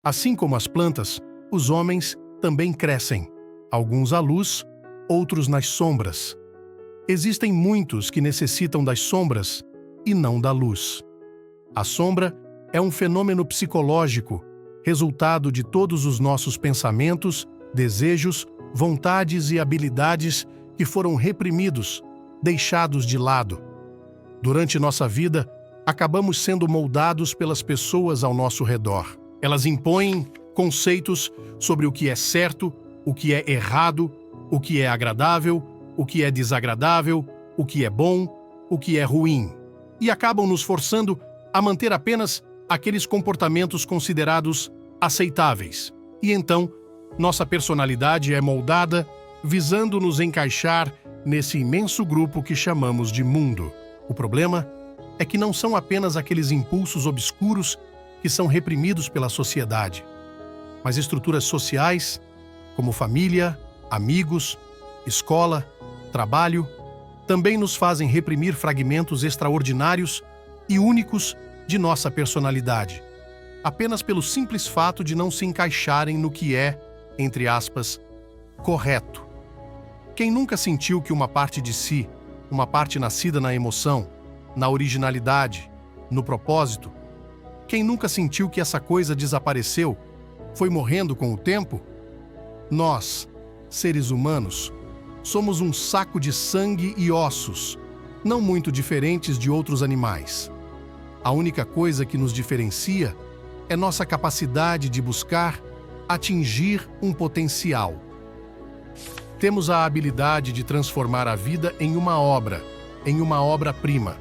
Assim como as plantas, os homens também crescem, alguns à luz, outros nas sombras. Existem muitos que necessitam das sombras e não da luz. A sombra é um fenômeno psicológico, resultado de todos os nossos pensamentos, desejos, vontades e habilidades que foram reprimidos, deixados de lado. Durante nossa vida, acabamos sendo moldados pelas pessoas ao nosso redor. Elas impõem conceitos sobre o que é certo, o que é errado, o que é agradável, o que é desagradável, o que é bom, o que é ruim. E acabam nos forçando a manter apenas aqueles comportamentos considerados aceitáveis. E então, nossa personalidade é moldada visando nos encaixar nesse imenso grupo que chamamos de mundo. O problema é que não são apenas aqueles impulsos obscuros que são reprimidos pela sociedade, mas estruturas sociais, como família, amigos, escola, trabalho, também nos fazem reprimir fragmentos extraordinários e únicos de nossa personalidade, apenas pelo simples fato de não se encaixarem no que é, entre aspas, correto. Quem nunca sentiu que uma parte de si, uma parte nascida na emoção, na originalidade, no propósito, quem nunca sentiu que essa coisa desapareceu, foi morrendo com o tempo? Nós, seres humanos, somos um saco de sangue e ossos, não muito diferentes de outros animais. A única coisa que nos diferencia é nossa capacidade de buscar atingir um potencial. Temos a habilidade de transformar a vida em uma obra-prima.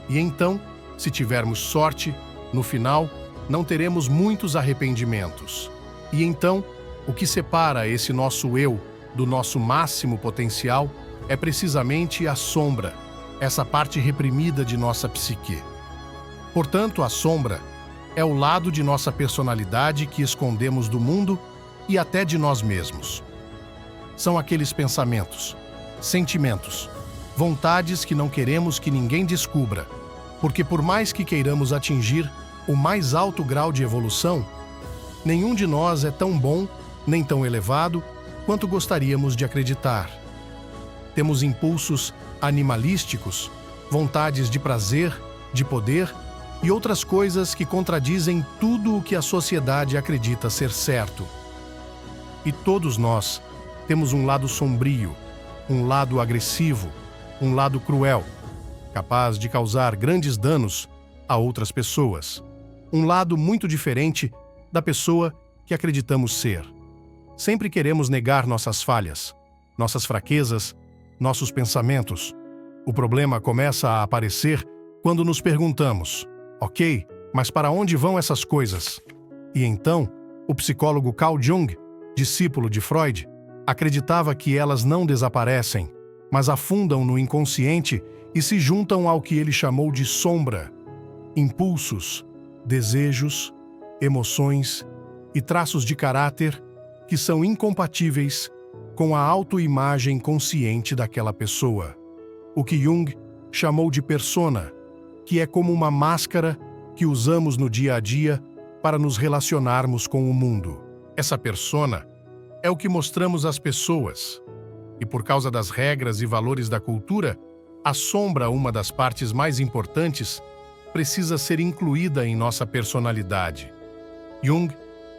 E então, se tivermos sorte, no final, não teremos muitos arrependimentos. E então, o que separa esse nosso eu do nosso máximo potencial é precisamente a sombra, essa parte reprimida de nossa psique. Portanto, a sombra é o lado de nossa personalidade que escondemos do mundo e até de nós mesmos. São aqueles pensamentos, sentimentos, vontades que não queremos que ninguém descubra, porque por mais que queiramos atingir o mais alto grau de evolução, nenhum de nós é tão bom nem tão elevado quanto gostaríamos de acreditar. Temos impulsos animalísticos, vontades de prazer, de poder e outras coisas que contradizem tudo o que a sociedade acredita ser certo. E todos nós temos um lado sombrio, um lado agressivo, um lado cruel, capaz de causar grandes danos a outras pessoas. Um lado muito diferente da pessoa que acreditamos ser. Sempre queremos negar nossas falhas, nossas fraquezas, nossos pensamentos. O problema começa a aparecer quando nos perguntamos: ok, mas para onde vão essas coisas? E então, o psicólogo Carl Jung, discípulo de Freud, acreditava que elas não desaparecem, mas afundam no inconsciente e se juntam ao que ele chamou de sombra. Impulsos, desejos, emoções e traços de caráter que são incompatíveis com a autoimagem consciente daquela pessoa. O que Jung chamou de persona, que é como uma máscara que usamos no dia a dia para nos relacionarmos com o mundo. Essa persona é o que mostramos às pessoas. E por causa das regras e valores da cultura, a sombra, uma das partes mais importantes, precisa ser incluída em nossa personalidade. Jung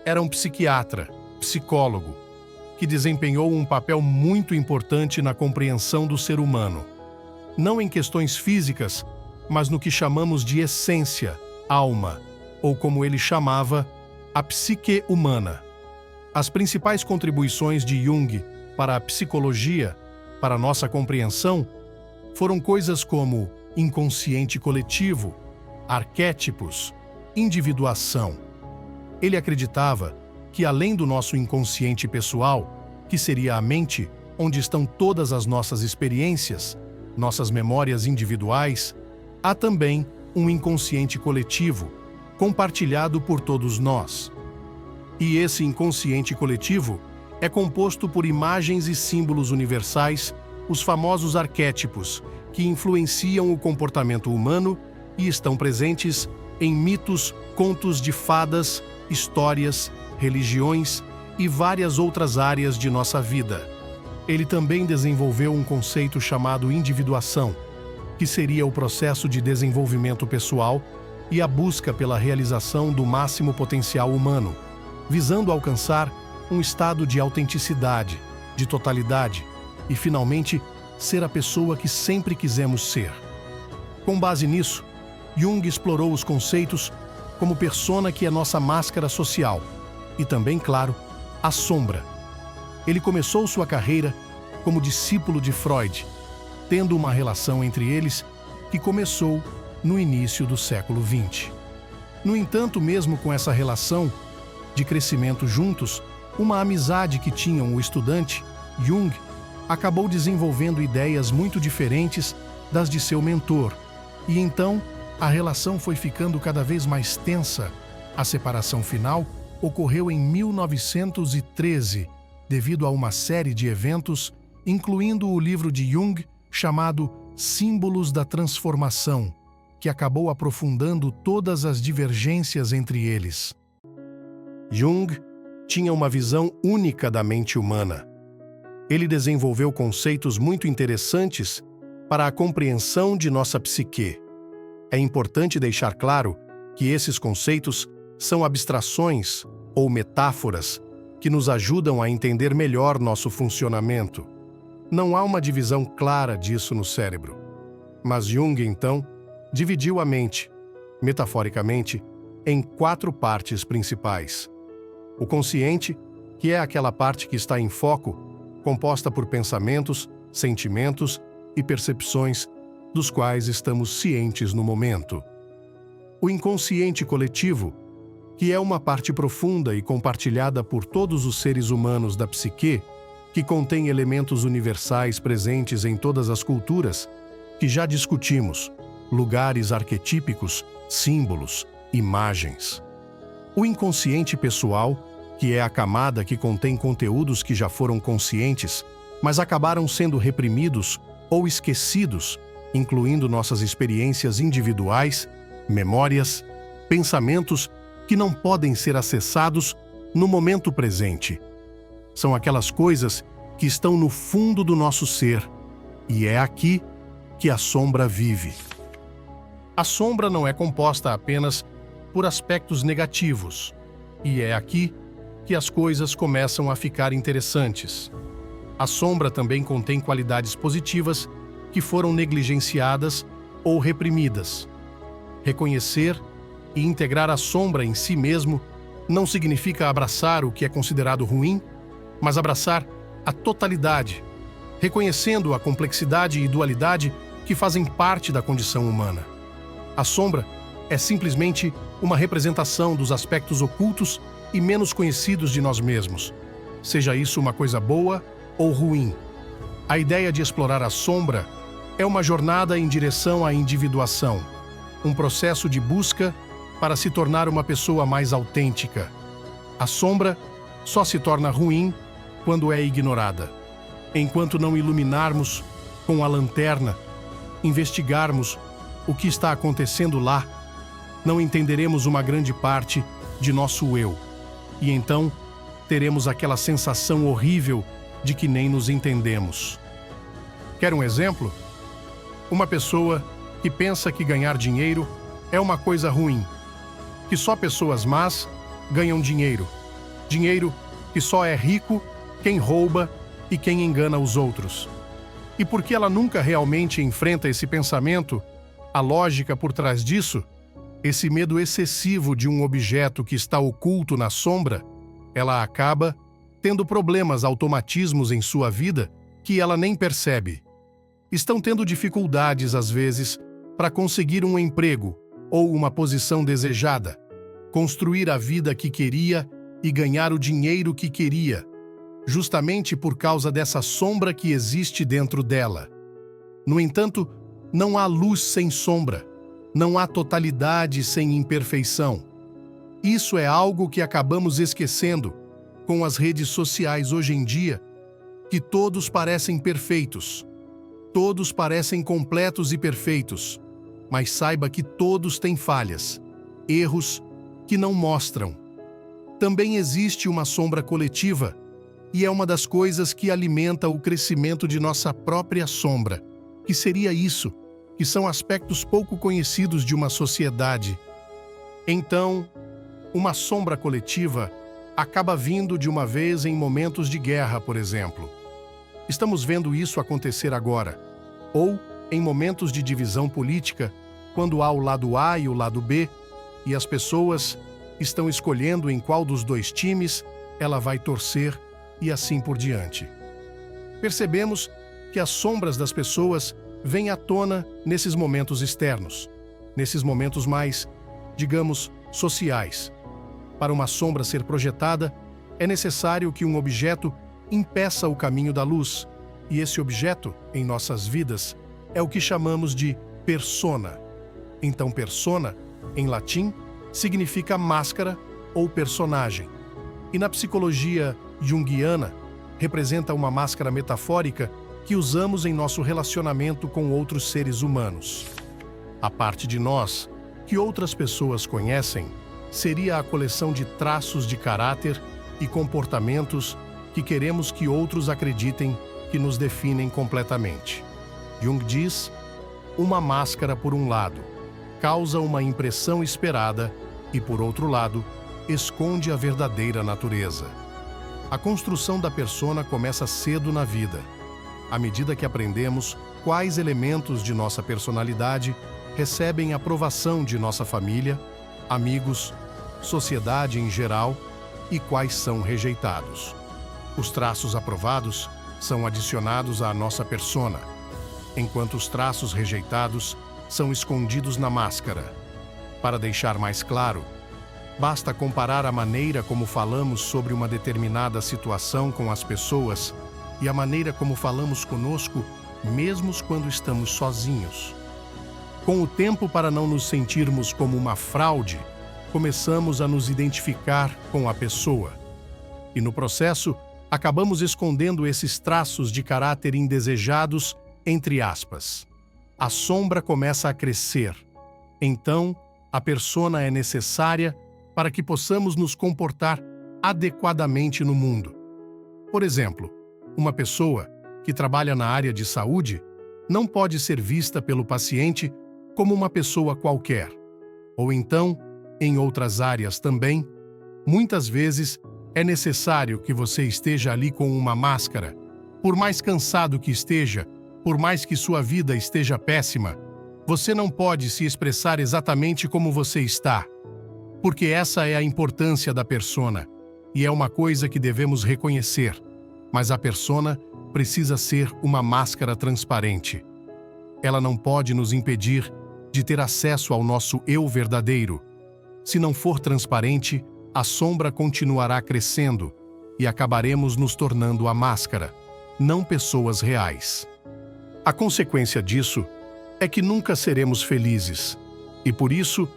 era um psiquiatra, psicólogo, que desempenhou um papel muito importante na compreensão do ser humano. Não em questões físicas, mas no que chamamos de essência, alma, ou como ele chamava, a psique humana. As principais contribuições de Jung para a psicologia, para nossa compreensão, foram coisas como inconsciente coletivo, arquétipos, individuação. Ele acreditava que além do nosso inconsciente pessoal, que seria a mente onde estão todas as nossas experiências, nossas memórias individuais, há também um inconsciente coletivo, compartilhado por todos nós. E esse inconsciente coletivo é composto por imagens e símbolos universais, os famosos arquétipos, que influenciam o comportamento humano e estão presentes em mitos, contos de fadas, histórias, religiões e várias outras áreas de nossa vida. Ele também desenvolveu um conceito chamado individuação, que seria o processo de desenvolvimento pessoal e a busca pela realização do máximo potencial humano, visando alcançar um estado de autenticidade, de totalidade e, finalmente, ser a pessoa que sempre quisemos ser. Com base nisso, Jung explorou os conceitos como persona, que é nossa máscara social, e também, claro, a sombra. Ele começou sua carreira como discípulo de Freud, tendo uma relação entre eles que começou no início do século XX. No entanto, mesmo com essa relação de crescimento juntos, uma amizade que tinham o estudante, Jung, acabou desenvolvendo ideias muito diferentes das de seu mentor, e então a relação foi ficando cada vez mais tensa. A separação final ocorreu em 1913, devido a uma série de eventos, incluindo o livro de Jung chamado Símbolos da Transformação, que acabou aprofundando todas as divergências entre eles. Jung tinha uma visão única da mente humana. Ele desenvolveu conceitos muito interessantes para a compreensão de nossa psique. É importante deixar claro que esses conceitos são abstrações ou metáforas que nos ajudam a entender melhor nosso funcionamento. Não há uma divisão clara disso no cérebro. Mas Jung, então, dividiu a mente, metaforicamente, em 4 partes principais. O consciente, que é aquela parte que está em foco, composta por pensamentos, sentimentos e percepções dos quais estamos cientes no momento. O inconsciente coletivo, que é uma parte profunda e compartilhada por todos os seres humanos da psique, que contém elementos universais presentes em todas as culturas, que já discutimos, lugares arquetípicos, símbolos, imagens. O inconsciente pessoal, que é a camada que contém conteúdos que já foram conscientes, mas acabaram sendo reprimidos ou esquecidos, incluindo nossas experiências individuais, memórias, pensamentos que não podem ser acessados no momento presente. São aquelas coisas que estão no fundo do nosso ser, e é aqui que a sombra vive. A sombra não é composta apenas por aspectos negativos, e é aqui que as coisas começam a ficar interessantes. A sombra também contém qualidades positivas que foram negligenciadas ou reprimidas. Reconhecer e integrar a sombra em si mesmo não significa abraçar o que é considerado ruim, mas abraçar a totalidade, reconhecendo a complexidade e dualidade que fazem parte da condição humana. A sombra é simplesmente uma representação dos aspectos ocultos e menos conhecidos de nós mesmos, seja isso uma coisa boa ou ruim. A ideia de explorar a sombra é uma jornada em direção à individuação, um processo de busca para se tornar uma pessoa mais autêntica. A sombra só se torna ruim quando é ignorada. Enquanto não iluminarmos com a lanterna, investigarmos o que está acontecendo lá, não entenderemos uma grande parte de nosso eu. E então teremos aquela sensação horrível de que nem nos entendemos. Quer um exemplo? Uma pessoa que pensa que ganhar dinheiro é uma coisa ruim, que só pessoas más ganham dinheiro. Dinheiro que só é rico quem rouba e quem engana os outros. E porque ela nunca realmente enfrenta esse pensamento, a lógica por trás disso, esse medo excessivo de um objeto que está oculto na sombra, ela acaba tendo problemas, automatismos em sua vida que ela nem percebe. Estão tendo dificuldades, às vezes, para conseguir um emprego ou uma posição desejada, construir a vida que queria e ganhar o dinheiro que queria, justamente por causa dessa sombra que existe dentro dela. No entanto, não há luz sem sombra, não há totalidade sem imperfeição. Isso é algo que acabamos esquecendo com as redes sociais hoje em dia, que todos parecem perfeitos, todos parecem completos e perfeitos, mas saiba que todos têm falhas, erros que não mostram. Também existe uma sombra coletiva, e é uma das coisas que alimenta o crescimento de nossa própria sombra. Que seria isso? Que são aspectos pouco conhecidos de uma sociedade. Então, uma sombra coletiva acaba vindo de uma vez em momentos de guerra, por exemplo. Estamos vendo isso acontecer agora. Ou em momentos de divisão política, quando há o lado A e o lado B, e as pessoas estão escolhendo em qual dos dois times ela vai torcer e assim por diante. Percebemos que as sombras das pessoas vêm à tona nesses momentos externos, nesses momentos mais, digamos, sociais. Para uma sombra ser projetada, é necessário que um objeto impeça o caminho da luz, e esse objeto, em nossas vidas, é o que chamamos de persona. Então, persona, em latim, significa máscara ou personagem. E na psicologia junguiana, representa uma máscara metafórica que usamos em nosso relacionamento com outros seres humanos. A parte de nós que outras pessoas conhecem seria a coleção de traços de caráter e comportamentos que queremos que outros acreditem que nos definem completamente. Jung diz: uma máscara, por um lado, causa uma impressão esperada e, por outro lado, esconde a verdadeira natureza. A construção da persona começa cedo na vida. À medida que aprendemos quais elementos de nossa personalidade recebem aprovação de nossa família, amigos, sociedade em geral e quais são rejeitados. Os traços aprovados são adicionados à nossa persona, enquanto os traços rejeitados são escondidos na máscara. Para deixar mais claro, basta comparar a maneira como falamos sobre uma determinada situação com as pessoas e a maneira como falamos conosco, mesmo quando estamos sozinhos. Com o tempo, para não nos sentirmos como uma fraude, começamos a nos identificar com a pessoa. E no processo, acabamos escondendo esses traços de caráter indesejados, entre aspas. A sombra começa a crescer. Então, a persona é necessária para que possamos nos comportar adequadamente no mundo. Por exemplo, uma pessoa que trabalha na área de saúde não pode ser vista pelo paciente como uma pessoa qualquer. Ou então, em outras áreas também, muitas vezes é necessário que você esteja ali com uma máscara. Por mais cansado que esteja, por mais que sua vida esteja péssima, você não pode se expressar exatamente como você está. Porque essa é a importância da persona, e é uma coisa que devemos reconhecer. Mas a persona precisa ser uma máscara transparente. Ela não pode nos impedir de ter acesso ao nosso eu verdadeiro. Se não for transparente, a sombra continuará crescendo e acabaremos nos tornando a máscara, não pessoas reais. A consequência disso é que nunca seremos felizes, e por isso,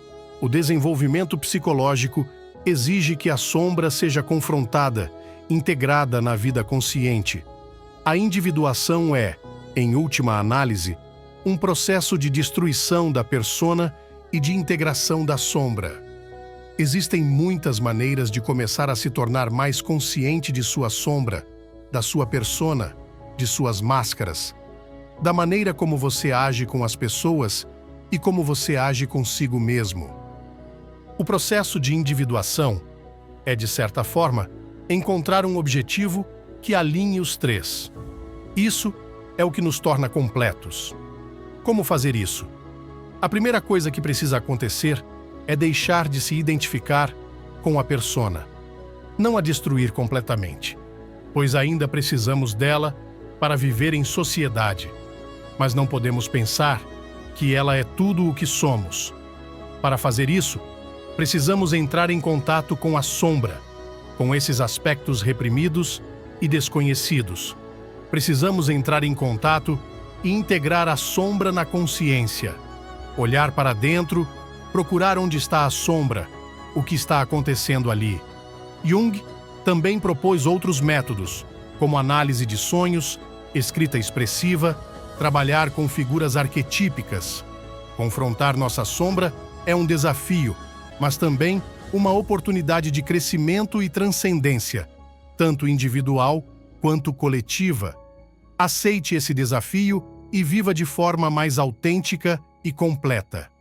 o desenvolvimento psicológico exige que a sombra seja confrontada, integrada na vida consciente. A individuação é, em última análise, um processo de destruição da persona e de integração da sombra. Existem muitas maneiras de começar a se tornar mais consciente de sua sombra, da sua persona, de suas máscaras, da maneira como você age com as pessoas e como você age consigo mesmo. O processo de individuação é, de certa forma, encontrar um objetivo que alinhe os três. Isso é o que nos torna completos. Como fazer isso? A primeira coisa que precisa acontecer é deixar de se identificar com a persona. Não a destruir completamente, pois ainda precisamos dela para viver em sociedade. Mas não podemos pensar que ela é tudo o que somos. Para fazer isso, precisamos entrar em contato com a sombra, com esses aspectos reprimidos e desconhecidos. Precisamos entrar em contato e integrar a sombra na consciência. Olhar para dentro, procurar onde está a sombra, o que está acontecendo ali. Jung também propôs outros métodos, como análise de sonhos, escrita expressiva, trabalhar com figuras arquetípicas. Confrontar nossa sombra é um desafio, mas também uma oportunidade de crescimento e transcendência, tanto individual quanto coletiva. Aceite esse desafio e viva de forma mais autêntica e completa.